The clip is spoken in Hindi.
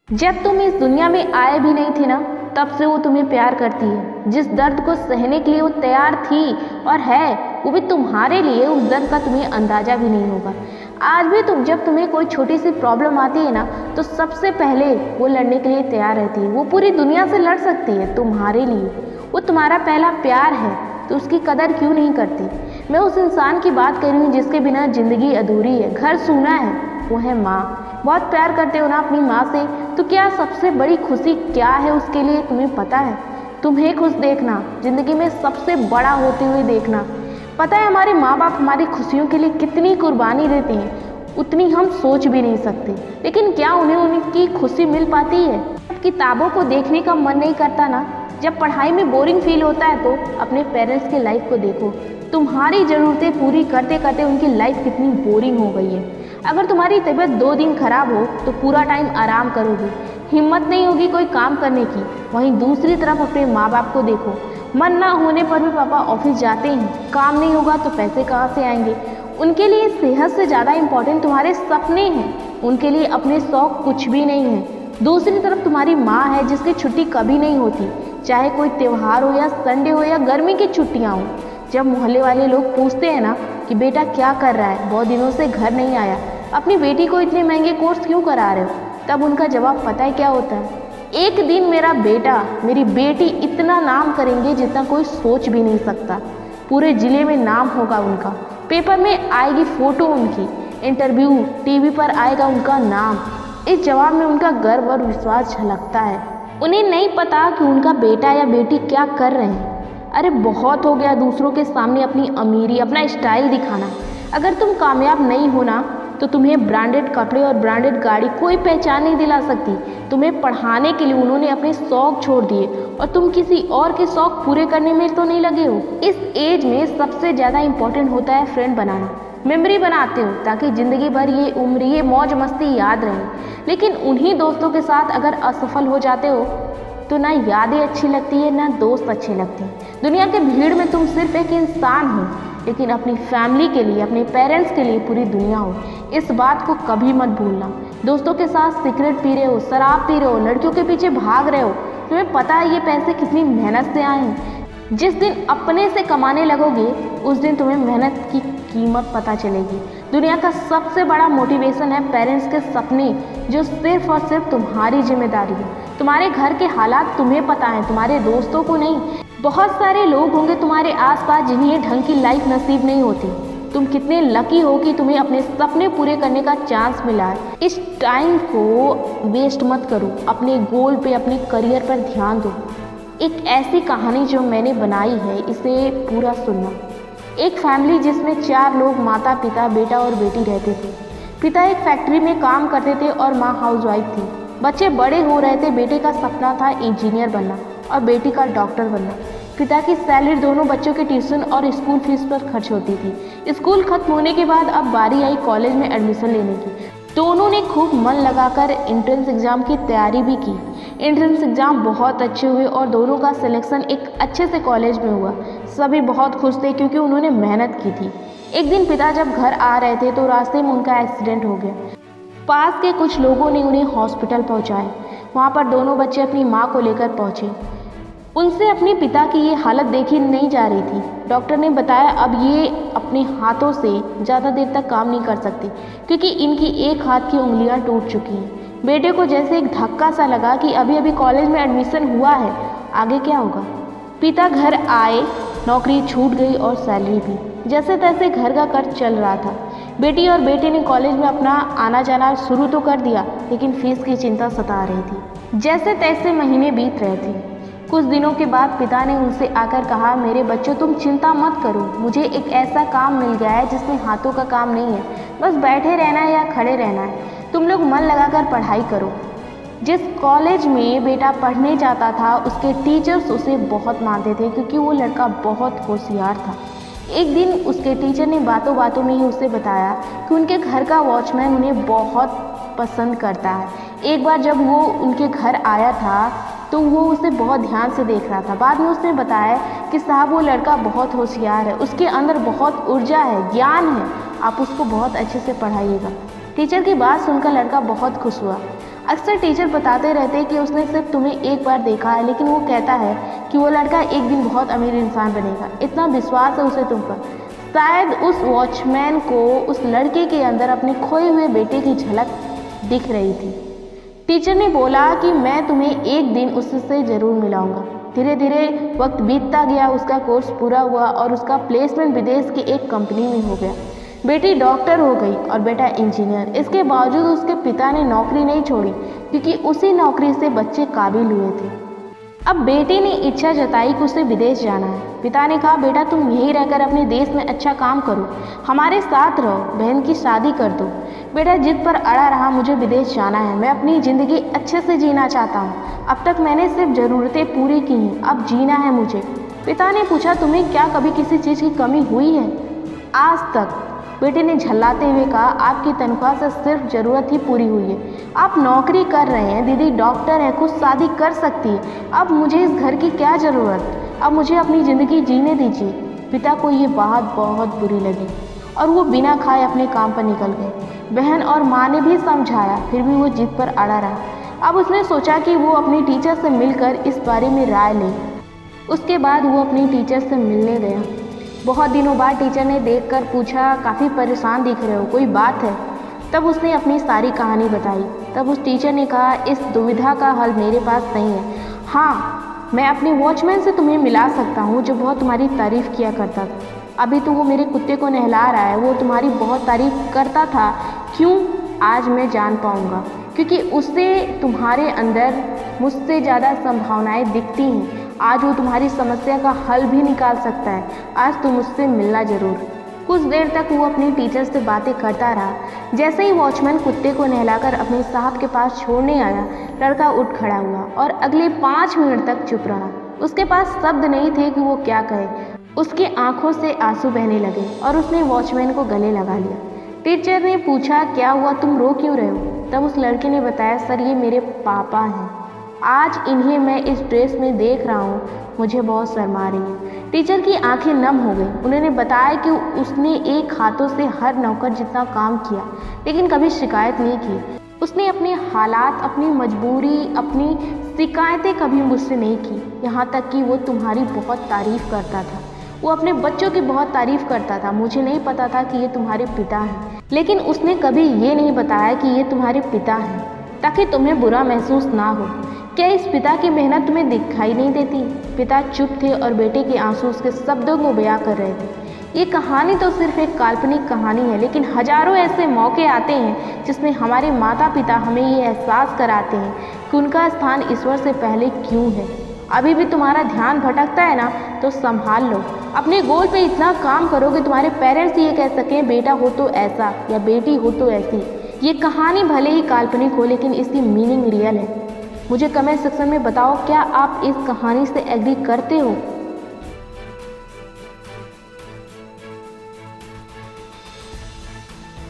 जब तुम इस दुनिया में आए भी नहीं थे ना, तब से वो तुम्हें प्यार करती है। जिस दर्द को सहने के लिए वो तैयार थी और है, वो भी तुम्हारे लिए, उस दर्द का तुम्हें अंदाजा भी नहीं होगा। आज भी जब तुम्हें कोई छोटी सी प्रॉब्लम आती है ना, तो सबसे पहले वो लड़ने के लिए तैयार रहती है। वो पूरी दुनिया से लड़ सकती है तुम्हारे लिए। वो तुम्हारा पहला प्यार है, तो उसकी कदर क्यों नहीं करती। मैं उस इंसान की बात कर रही हूँ जिसके बिना जिंदगी अधूरी है, घर सूना है। वो है माँ। बहुत प्यार करते हो ना अपनी माँ से, तो क्या सबसे बड़ी खुशी क्या है उसके लिए तुम्हें पता है? तुम्हें खुश देखना, जिंदगी में सबसे बड़ा होते हुए देखना। पता है हमारे माँ बाप हमारी खुशियों के लिए कितनी कुर्बानी देते हैं, उतनी हम सोच भी नहीं सकते। लेकिन क्या उन्हें उनकी खुशी मिल पाती है? किताबों को देखने का मन नहीं करता ना, जब पढ़ाई में बोरिंग फील होता है, तो अपने पेरेंट्स की लाइफ को देखो। तुम्हारी ज़रूरतें पूरी करते करते उनकी लाइफ कितनी बोरिंग हो गई है। अगर तुम्हारी तबीयत 2 दिन खराब हो तो पूरा टाइम आराम करोगे, हिम्मत नहीं होगी कोई काम करने की। वहीं दूसरी तरफ अपने माँ बाप को देखो, मन ना होने पर भी पापा ऑफिस जाते हैं, काम नहीं होगा तो पैसे कहाँ से आएंगे। उनके लिए सेहत से ज़्यादा इम्पोर्टेंट तुम्हारे सपने हैं, उनके लिए अपने शौक कुछ भी नहीं है। दूसरी तरफ तुम्हारी माँ है जिसकी छुट्टी कभी नहीं होती, चाहे कोई त्यौहार हो या संडे हो या गर्मी की छुट्टियाँ हो। जब मोहल्ले वाले लोग पूछते हैं ना कि बेटा क्या कर रहा है, बहुत दिनों से घर नहीं आया, अपनी बेटी को इतने महंगे कोर्स क्यों करा रहे हो, तब उनका जवाब पता है क्या होता है? एक दिन मेरा बेटा, मेरी बेटी इतना नाम करेंगे जितना कोई सोच भी नहीं सकता। पूरे जिले में नाम होगा उनका, पेपर में आएगी फोटो उनकी, इंटरव्यू, टीवी पर आएगा उनका नाम। इस जवाब में उनका गर्व और विश्वास झलकता है। उन्हें नहीं पता कि उनका बेटा या बेटी क्या कर रहे हैं। अरे बहुत हो गया दूसरों के सामने अपनी अमीरी, अपना स्टाइल दिखाना। अगर तुम कामयाब नहीं होना तो तुम्हें ब्रांडेड कपड़े और ब्रांडेड गाड़ी कोई पहचान नहीं दिला सकती। तुम्हें पढ़ाने के लिए उन्होंने अपने शौक छोड़ दिए और तुम किसी और के शौक पूरे करने में तो नहीं लगे हो। इस एज में सबसे ज़्यादा इम्पोर्टेंट होता है फ्रेंड बनाना। मेमोरी बनाते हो ताकि ज़िंदगी भर ये उम्र, ये मौज मस्ती याद रहे। लेकिन उन्हीं दोस्तों के साथ अगर असफल हो जाते हो तो ना यादें अच्छी लगती है, ना दोस्त अच्छे लगते हैं। दुनिया के भीड़ में तुम सिर्फ एक इंसान हो, लेकिन अपनी फैमिली के लिए, अपने पेरेंट्स के लिए पूरी दुनिया हो। इस बात को कभी मत भूलना। दोस्तों के साथ सिगरेट पी रहे हो, शराब पी रहे हो, लड़कियों के पीछे भाग रहे हो, तुम्हें पता है ये पैसे कितनी मेहनत से आए हैं। जिस दिन अपने से कमाने लगोगे, उस दिन तुम्हें मेहनत की कीमत पता चलेगी। दुनिया का सबसे बड़ा मोटिवेशन है पेरेंट्स के सपने, जो सिर्फ और सिर्फ तुम्हारी जिम्मेदारी है। तुम्हारे घर के हालात तुम्हें पता है, तुम्हारे दोस्तों को नहीं। बहुत सारे लोग होंगे तुम्हारे आसपास जिन्हें ढंग की लाइफ नसीब नहीं होती। तुम कितने लकी हो कि तुम्हें अपने सपने पूरे करने का चांस मिला है। इस टाइम को वेस्ट मत करो, अपने गोल पे, अपने करियर पर ध्यान दो। एक ऐसी कहानी जो मैंने बनाई है, इसे पूरा सुनना। एक फैमिली जिसमें 4 लोग, माता पिता, बेटा और बेटी रहते थे। पिता एक फैक्ट्री में काम करते थे और माँ हाउसवाइफ थी। बच्चे बड़े हो रहे थे, बेटे का सपना था इंजीनियर बनना और बेटी का डॉक्टर बनना। पिता की सैलरी दोनों बच्चों के ट्यूशन और स्कूल फीस पर खर्च होती थी। स्कूल खत्म होने के बाद अब बारी आई कॉलेज में एडमिशन लेने की। दोनों ने खूब मन लगाकर एंट्रेंस एग्ज़ाम की तैयारी भी की। एंट्रेंस एग्ज़ाम बहुत अच्छे हुए और दोनों का सिलेक्शन एक अच्छे से कॉलेज में हुआ। सभी बहुत खुश थे क्योंकि उन्होंने मेहनत की थी। एक दिन पिता जब घर आ रहे थे तो रास्ते में उनका एक्सीडेंट हो गया। पास के कुछ लोगों ने उन्हें हॉस्पिटल पहुंचाए। वहां पर दोनों बच्चे अपनी मां को लेकर पहुंचे। उनसे अपने पिता की ये हालत देखी नहीं जा रही थी। डॉक्टर ने बताया अब ये अपने हाथों से ज़्यादा देर तक काम नहीं कर सकते क्योंकि इनकी एक हाथ की उंगलियां टूट चुकी हैं। बेटे को जैसे एक धक्का सा लगा कि अभी अभी कॉलेज में एडमिशन हुआ है, आगे क्या होगा। पिता घर आए, नौकरी छूट गई और सैलरी भी। जैसे तैसे घर का खर्च चल रहा था। बेटी और बेटे ने कॉलेज में अपना आना जाना शुरू तो कर दिया, लेकिन फीस की चिंता सता रही थी। जैसे तैसे महीने बीत रहे थे। कुछ दिनों के बाद पिता ने उनसे आकर कहा, मेरे बच्चों तुम चिंता मत करो, मुझे एक ऐसा काम मिल गया है जिसमें हाथों का काम नहीं है, बस बैठे रहना है या खड़े रहना है। तुम लोग मन लगाकर पढ़ाई करो। जिस कॉलेज में बेटा पढ़ने जाता था, उसके टीचर्स उसे बहुत मानते थे क्योंकि वो लड़का बहुत होशियार था। एक दिन उसके टीचर ने बातों बातों में ही उसे बताया कि उनके घर का वॉचमैन उन्हें बहुत पसंद करता है। एक बार जब वो उनके घर आया था तो वो उसे बहुत ध्यान से देख रहा था। बाद में उसने बताया कि साहब वो लड़का बहुत होशियार है, उसके अंदर बहुत ऊर्जा है, ज्ञान है, आप उसको बहुत अच्छे से पढ़ाइएगा। टीचर की बात सुनकर लड़का बहुत खुश हुआ। अक्सर टीचर बताते रहते हैं कि उसने सिर्फ तुम्हें एक बार देखा है, लेकिन वो कहता है कि वो लड़का एक दिन बहुत अमीर इंसान बनेगा। इतना विश्वास है उसे तुम पर। शायद उस वॉचमैन को उस लड़के के अंदर अपने खोए हुए बेटे की झलक दिख रही थी। टीचर ने बोला कि मैं तुम्हें एक दिन उससे ज़रूर मिलाऊंगा। धीरे धीरे वक्त बीतता गया, उसका कोर्स पूरा हुआ और उसका प्लेसमेंट विदेश की एक कंपनी में हो गया। बेटी डॉक्टर हो गई और बेटा इंजीनियर। इसके बावजूद उसके पिता ने नौकरी नहीं छोड़ी, क्योंकि उसी नौकरी से बच्चे काबिल हुए थे। अब बेटी ने इच्छा जताई कि उसे विदेश जाना है। पिता ने कहा, बेटा तुम यहीं रहकर अपने देश में अच्छा काम करो, हमारे साथ रहो, बहन की शादी कर दो। बेटा जिद पर अड़ा रहा, मुझे विदेश जाना है, मैं अपनी ज़िंदगी अच्छे से जीना चाहता हूँ। अब तक मैंने सिर्फ ज़रूरतें पूरी की हैं, अब जीना है मुझे। पिता ने पूछा, तुम्हें क्या कभी किसी चीज़ की कमी हुई है? आज तक। बेटे ने झल्लाते हुए कहा, आपकी तनख्वाह से सिर्फ ज़रूरत ही पूरी हुई है। आप नौकरी कर रहे हैं, दीदी डॉक्टर है, खुद शादी कर सकती है। अब मुझे इस घर की क्या ज़रूरत? अब मुझे अपनी ज़िंदगी जीने दीजिए। पिता को ये बात बहुत बुरी लगी और वो बिना खाए अपने काम पर निकल गए। बहन और माँ ने भी समझाया, फिर भी वो जिद पर अड़ा रहा। अब उसने सोचा कि वो अपनी टीचर से मिलकर इस बारे में राय ले। उसके बाद वो अपनी टीचर से मिलने गया। बहुत दिनों बाद टीचर ने देखकर पूछा, काफ़ी परेशान दिख रहे हो, कोई बात है? तब उसने अपनी सारी कहानी बताई। तब उस टीचर ने कहा, इस दुविधा का हल मेरे पास नहीं है। हाँ, मैं अपने वॉचमैन से तुम्हें मिला सकता हूँ जो बहुत तुम्हारी तारीफ़ किया करता था। अभी तो वो मेरे कुत्ते को नहला रहा है, वो तुम्हारी बहुत तारीफ़ करता था। क्यों? आज मैं जान पाऊँगा, क्योंकि उसे तुम्हारे अंदर मुझसे ज़्यादा संभावनाएं दिखती हैं। आज वो तुम्हारी समस्या का हल भी निकाल सकता है। आज तुम उससे मिलना ज़रूर। कुछ देर तक वो अपनी टीचर से बातें करता रहा। जैसे ही वॉचमैन कुत्ते को नहलाकर अपने साहब के पास छोड़ने आया, लड़का उठ खड़ा हुआ और अगले 5 मिनट तक चुप रहा। उसके पास शब्द नहीं थे कि वो क्या कहे। उसकी आंखों से आंसू बहने लगे और उसने वॉचमैन को गले लगा लिया। टीचर ने पूछा, क्या हुआ, तुम रो क्यों रहे हो? तब उस लड़के ने बताया, सर ये मेरे पापा हैं, आज इन्हें मैं इस ड्रेस में देख रहा हूँ, मुझे बहुत शर्म आ रही है। टीचर की आंखें नम हो गई। उन्होंने बताया कि उसने एक हाथों से हर नौकर जितना काम किया, लेकिन कभी शिकायत नहीं की। उसने अपने हालात, अपनी मजबूरी, अपनी शिकायतें कभी मुझसे नहीं की। यहाँ तक कि वो तुम्हारी बहुत तारीफ़ करता था। वो अपने बच्चों की बहुत तारीफ़ करता था। मुझे नहीं पता था कि ये तुम्हारे पिता हैं, लेकिन उसने कभी ये नहीं बताया कि ये तुम्हारे पिता हैं, ताकि तुम्हें बुरा महसूस ना हो। क्या इस पिता की मेहनत तुम्हें दिखाई नहीं देती? पिता चुप थे और बेटे के आंसू उसके शब्दों को बयां कर रहे थे। ये कहानी तो सिर्फ एक काल्पनिक कहानी है, लेकिन हजारों ऐसे मौके आते हैं जिसमें हमारे माता पिता हमें ये एहसास कराते हैं कि उनका स्थान ईश्वर से पहले क्यों है। अभी भी तुम्हारा ध्यान भटकता है ना, तो संभाल लो। अपने गोल पे इतना काम करो कि तुम्हारे पेरेंट्स ये कह सकें, बेटा हो तो ऐसा या बेटी हो तो ऐसी। ये कहानी भले ही काल्पनिक हो, लेकिन इसकी मीनिंग रियल है। मुझे कमेंट सेक्शन में बताओ, क्या आप इस कहानी से एग्री करते हो?